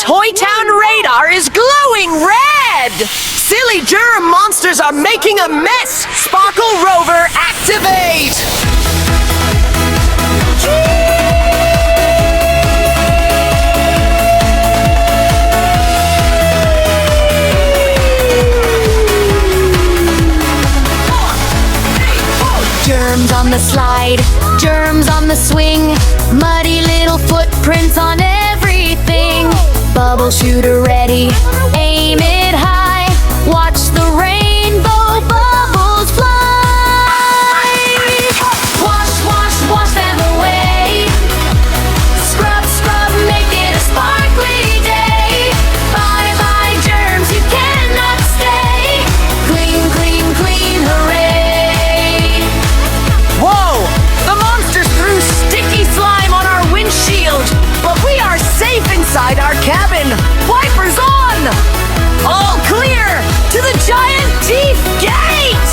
Toy Town radar is glowing red! Silly Germ Monsters are making a mess! Sparkle Rover, activate! Germs on the slide, germs on the swing, muddy little footprints on everything. Bubble shooter ready, aim it high, watch the rainbow bubbles fly. Wash, wash, wash them away. Scrub, scrub, make it a sparkly day. Bye bye germs, you cannot stay. Clean, clean, clean, hooray. Whoa! The monsters threw sticky slime on our windshield, but we are safe inside our cabin. Wipers on! All clear to the giant teeth gate!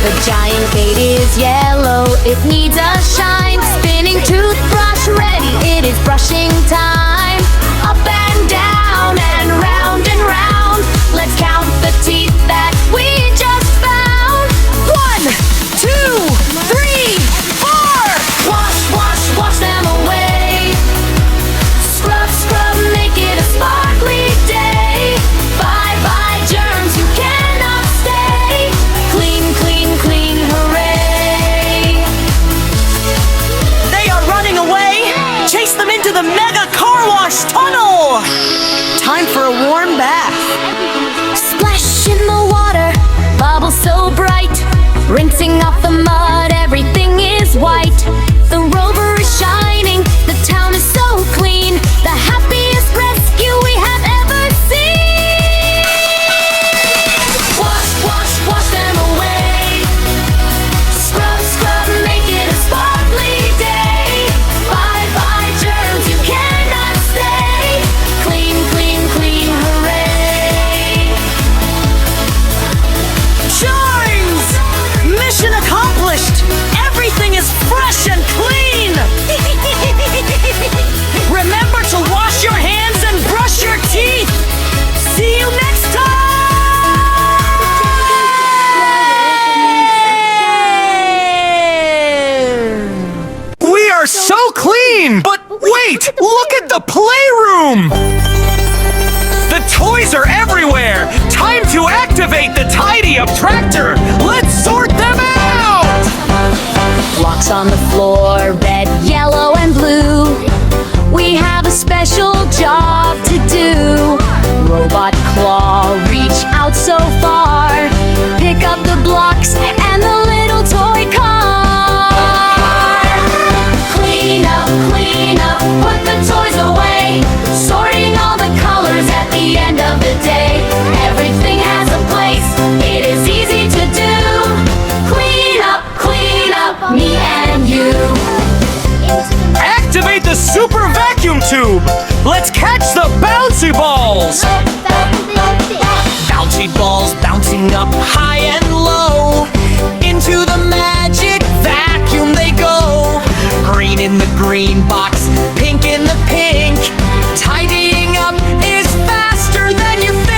The giant gate is yellow, it needs a shine. Spinning toothbrush ready, it is brushing time. Up and down and round and round. Let's count the teeth that we just found. 1, 2, 3, 4! Wash, wash, wash them away. Scrub, scrub, make it a sparkly day. Bye bye germs, you cannot stay. Clean, clean, clean, hooray. They are running away! Chase them into the mega car wash tunnel! Time for a warm bath. Splash in the water, bubbles so bright. Rinsing off the mud, everything is white. The rover is shining, the town is so clean. The happiest rescue we have ever seen. Wash, wash, wash them away. Scrub, scrub, make it a sparkly day. Bye bye germs, you cannot stay. Clean, clean, clean, hooray. Chimes! Mission accomplished! Everything is fresh and clean! Remember to wash your hands and brush your teeth! See you next time! We are so clean! But wait! Look at the playroom! The toys are everywhere! Time to activate the Tidy Up tractor! Let's sort them out! Blocks on the floor, red, yellow, and blue. We have a special job to do. Robot claw, reach out so far. Pick up the blocks and the little toy car. Clean up, put the toys away. Sorting all the colors at the end of the day. Everything has a place, it is easy to do. Clean up, me and you. Activate the super vacuum tube! Let's catch the bouncy balls! Bouncy balls bouncing up high and low. Into the magic vacuum they go. Green in the green box, pink in the pink. Tidying up is faster than you think.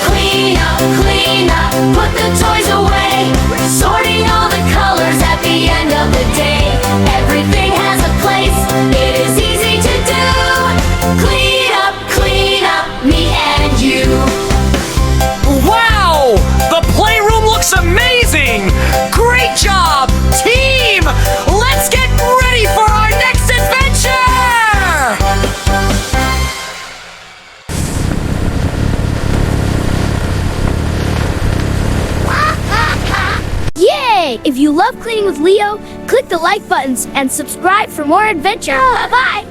Clean up, put the toys away. Sorting all the colors at the end of the day. Everything has a place, it is easy to do. Clean up, me and you. Wow! The playroom looks amazing! Great job, team! Let's get ready for our next adventure! Yay! If you love cleaning with Leo, click the like buttons and subscribe for more adventure. Bye-bye!